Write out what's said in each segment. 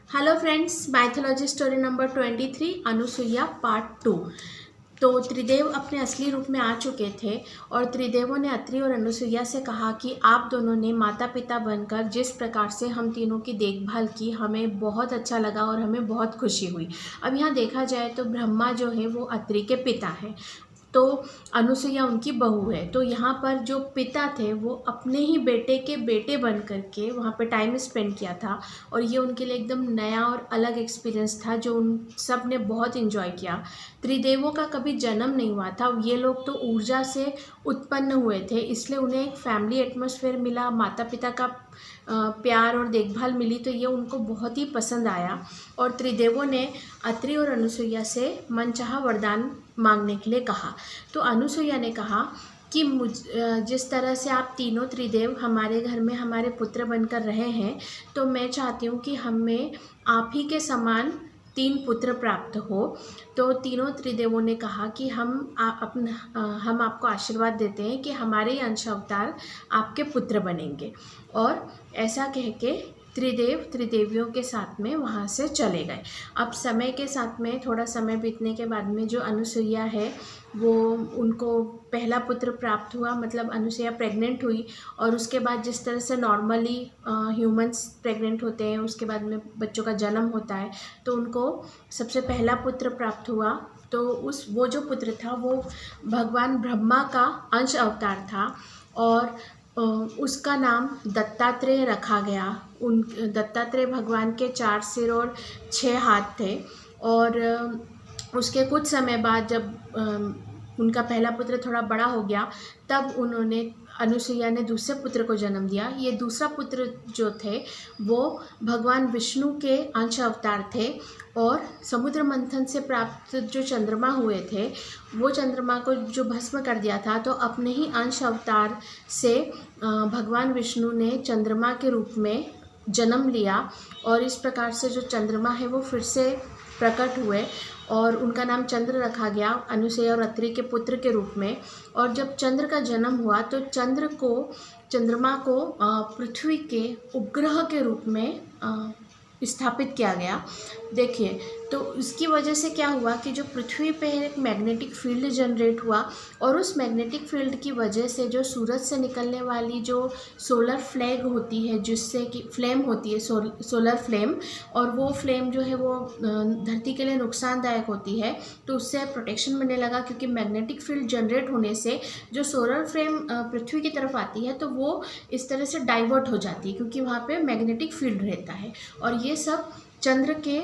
Hello friends, mythology story number 23 Anusuiya part 2। तो त्रिदेव अपने असली रूप में आ चुके थे और त्रिदेवों ने अत्रि और अनुसुईया से कहा कि आप दोनों ने माता पिता बनकर जिस प्रकार से हम तीनों की देखभाल की हमें बहुत अच्छा लगा और हमें बहुत खुशी हुई। अब यहाँ देखा जाए तो ब्रह्मा जो है वो अत्रि के पिता हैं, तो अनुसुईया उनकी बहू है। तो यहाँ पर जो पिता थे वो अपने ही बेटे के बेटे बन करके वहाँ पे टाइम स्पेंड किया था और ये उनके लिए एकदम नया और अलग एक्सपीरियंस था जो उन सब ने बहुत इन्जॉय किया। त्रिदेवों का कभी जन्म नहीं हुआ था, ये लोग तो ऊर्जा से उत्पन्न हुए थे, इसलिए उन्हें एक फैमिली एटमॉस्फेयर मिला, माता पिता का प्यार और देखभाल मिली, तो ये उनको बहुत ही पसंद आया। और त्रिदेवों ने अत्रि और अनुसुईया से मनचाहा वरदान मांगने के लिए कहा। तो अनुसुईया ने कहा कि जिस तरह से आप तीनों त्रिदेव हमारे घर में हमारे पुत्र बनकर रहे हैं, तो मैं चाहती हूँ कि हमें आप ही के समान 3 पुत्र प्राप्त हो। तो तीनों त्रिदेवों ने कहा कि हम आपको आशीर्वाद देते हैं कि हमारे ही अंश अवतार आपके पुत्र बनेंगे। और ऐसा कह के त्रिदेव त्रिदेवियों के साथ में वहाँ से चले गए। अब समय के साथ में थोड़ा समय बीतने के बाद में जो अनुसुईया है वो उनको पहला पुत्र प्राप्त हुआ, मतलब अनुसुईया प्रेग्नेंट हुई। और उसके बाद जिस तरह से नॉर्मली ह्यूमंस प्रेग्नेंट होते हैं उसके बाद में बच्चों का जन्म होता है, तो उनको सबसे पहला पुत्र प्राप्त हुआ। तो वो जो पुत्र था वो भगवान ब्रह्मा का अंश अवतार था और उसका नाम दत्तात्रेय रखा गया। उन दत्तात्रेय भगवान के 4 सिर और 6 हाथ थे। और उसके कुछ समय बाद जब उनका पहला पुत्र थोड़ा बड़ा हो गया, तब उन्होंने अनुसुईया ने दूसरे पुत्र को जन्म दिया। ये दूसरा पुत्र जो थे वो भगवान विष्णु के अंश अवतार थे और समुद्र मंथन से प्राप्त जो चंद्रमा हुए थे वो चंद्रमा को जो भस्म कर दिया था, तो अपने ही अंश अवतार से भगवान विष्णु ने चंद्रमा के रूप में जन्म लिया और इस प्रकार से जो चंद्रमा है वो फिर से प्रकट हुए और उनका नाम चंद्र रखा गया अनुसुईया और अत्रि के पुत्र के रूप में। और जब चंद्र का जन्म हुआ तो चंद्रमा को पृथ्वी के उपग्रह के रूप में स्थापित किया गया। देखिए, तो इसकी वजह से क्या हुआ कि जो पृथ्वी पे एक मैग्नेटिक फील्ड जनरेट हुआ और उस मैग्नेटिक फील्ड की वजह से जो सूरज से निकलने वाली जो सोलर फ्लैग होती है, जिससे कि फ्लेम होती है सोलर फ्लेम, और वो फ्लेम जो है वो धरती के लिए नुकसानदायक होती है, तो उससे प्रोटेक्शन मिलने लगा। क्योंकि मैग्नेटिक फील्ड जनरेट होने से जो सोलर फ्लेम पृथ्वी की तरफ आती है तो वो इस तरह से डाइवर्ट हो जाती है क्योंकि वहाँ पे मैग्नेटिक फील्ड रहता है। और ये सब चंद्र के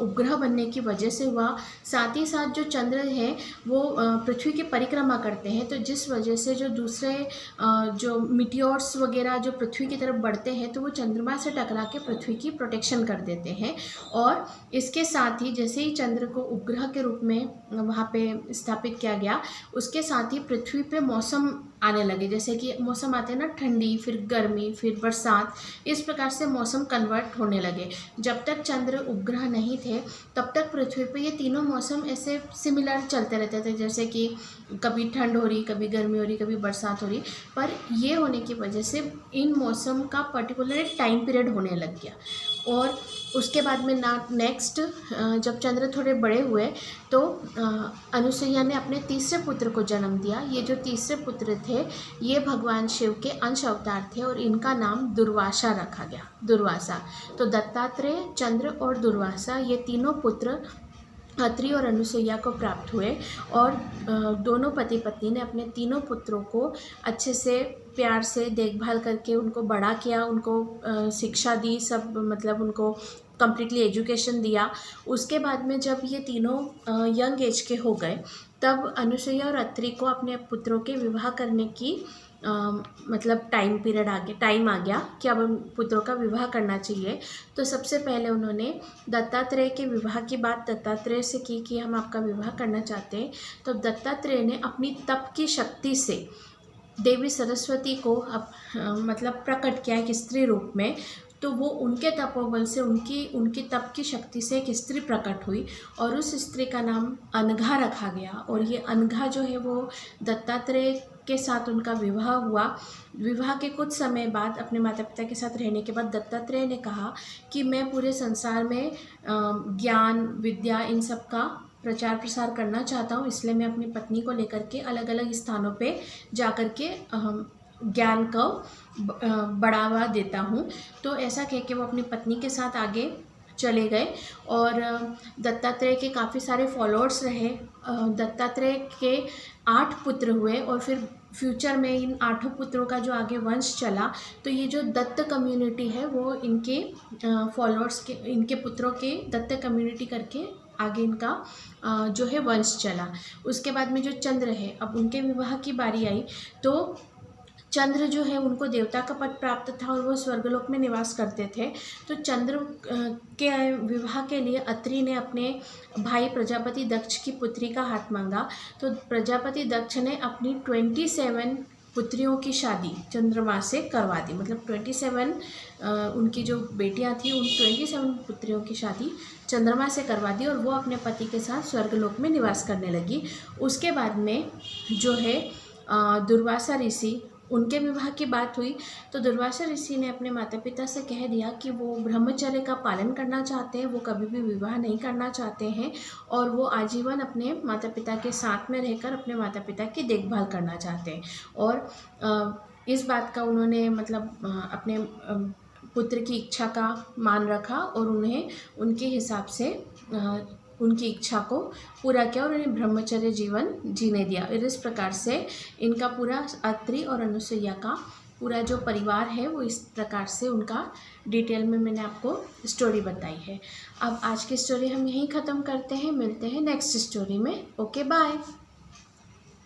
उपग्रह बनने की वजह से हुआ। साथ ही साथ जो चंद्र है वो पृथ्वी की परिक्रमा करते हैं, तो जिस वजह से जो दूसरे जो मिटियोर्स वगैरह जो पृथ्वी की तरफ बढ़ते हैं तो वो चंद्रमा से टकरा के पृथ्वी की प्रोटेक्शन कर देते हैं। और इसके साथ ही जैसे ही चंद्र को उपग्रह के रूप में वहाँ पे स्थापित किया गया, उसके साथ ही पृथ्वी पे मौसम आने लगे। जैसे कि मौसम आते हैं ना, ठंडी, फिर गर्मी, फिर बरसात, इस प्रकार से मौसम कन्वर्ट होने लगे। जब तक चंद्र उपग्रह नहीं थे तब तक पृथ्वी पे ये तीनों मौसम ऐसे सिमिलर चलते रहते थे, जैसे कि कभी ठंड हो रही, कभी गर्मी हो रही, कभी बरसात हो रही। पर ये होने की वजह से इन मौसम का पर्टिकुलर एक टाइम पीरियड होने लग गया। और उसके बाद में नेक्स्ट जब चंद्र थोड़े बड़े हुए तो अनुसुईया ने अपने तीसरे पुत्र को जन्म दिया। ये जो तीसरे पुत्र थे ये भगवान शिव के अंश अवतार थे और इनका नाम दुर्वासा रखा गया, दुर्वासा। तो दत्तात्रेय, चंद्र और दुर्वासा ये तीनों पुत्र अत्रि और अनुसुईया को प्राप्त हुए। और दोनों पति पत्नी ने अपने तीनों पुत्रों को अच्छे से प्यार से देखभाल करके उनको बड़ा किया, उनको शिक्षा दी, सब मतलब उनको कम्प्लीटली एजुकेशन दिया। उसके बाद में जब ये तीनों यंग एज के हो गए तब अनुसुईया और अत्रि को अपने पुत्रों के विवाह करने की मतलब टाइम आ गया कि अब पुत्रों का विवाह करना चाहिए। तो सबसे पहले उन्होंने दत्तात्रेय के विवाह की बात दत्तात्रेय से की कि हम आपका विवाह करना चाहते हैं। तो दत्तात्रेय ने अपनी तप की शक्ति से देवी सरस्वती को मतलब प्रकट किया एक स्त्री रूप में। तो वो उनके तपोबल से उनकी तप की शक्ति से एक स्त्री प्रकट हुई और उस स्त्री का नाम अनघा रखा गया। और ये अनघा जो है वो दत्तात्रेय के साथ उनका विवाह हुआ। विवाह के कुछ समय बाद अपने माता पिता के साथ रहने के बाद दत्तात्रेय ने कहा कि मैं पूरे संसार में ज्ञान विद्या इन सब का प्रचार प्रसार करना चाहता हूँ, इसलिए मैं अपनी पत्नी को लेकर के अलग अलग स्थानों पे जा कर के ज्ञान को बढ़ावा देता हूँ। तो ऐसा कह के वो अपनी पत्नी के साथ आगे चले गए और दत्तात्रेय के काफ़ी सारे फॉलोअर्स रहे। दत्तात्रेय के 8 पुत्र हुए और फिर फ्यूचर में इन 8 पुत्रों का जो आगे वंश चला, तो ये जो दत्त कम्युनिटी है वो इनके फॉलोअर्स के, इनके पुत्रों के दत्त कम्युनिटी करके आगे इनका जो है वंश चला। उसके बाद में जो चंद्र है, अब उनके विवाह की बारी आई तो चंद्र जो है उनको देवता का पद प्राप्त था और वो स्वर्गलोक में निवास करते थे। तो चंद्र के विवाह के लिए अत्रि ने अपने भाई प्रजापति दक्ष की पुत्री का हाथ मांगा। तो प्रजापति दक्ष ने अपनी 27 पुत्रियों की शादी चंद्रमा से करवा दी, मतलब 27 उनकी जो बेटियां थी उन 27 पुत्रियों की शादी चंद्रमा से करवा दी और वो अपने पति के साथ स्वर्गलोक में निवास करने लगी। उसके बाद में जो है दुर्वासा ऋषि, उनके विवाह की बात हुई तो दुर्वासा ऋषि ने अपने माता पिता से कह दिया कि वो ब्रह्मचर्य का पालन करना चाहते हैं, वो कभी भी विवाह नहीं करना चाहते हैं और वो आजीवन अपने माता पिता के साथ में रहकर अपने माता पिता की देखभाल करना चाहते हैं। और इस बात का उन्होंने मतलब अपने पुत्र की इच्छा का मान रखा और उन्हें उनके हिसाब से उनकी इच्छा को पूरा किया और उन्हें ब्रह्मचर्य जीवन जीने दिया। और इस प्रकार से इनका पूरा अत्रि और अनुसुईया का पूरा जो परिवार है वो इस प्रकार से उनका डिटेल में मैंने आपको स्टोरी बताई है। अब आज की स्टोरी हम यहीं ख़त्म करते हैं, मिलते हैं नेक्स्ट स्टोरी में। Okay bye.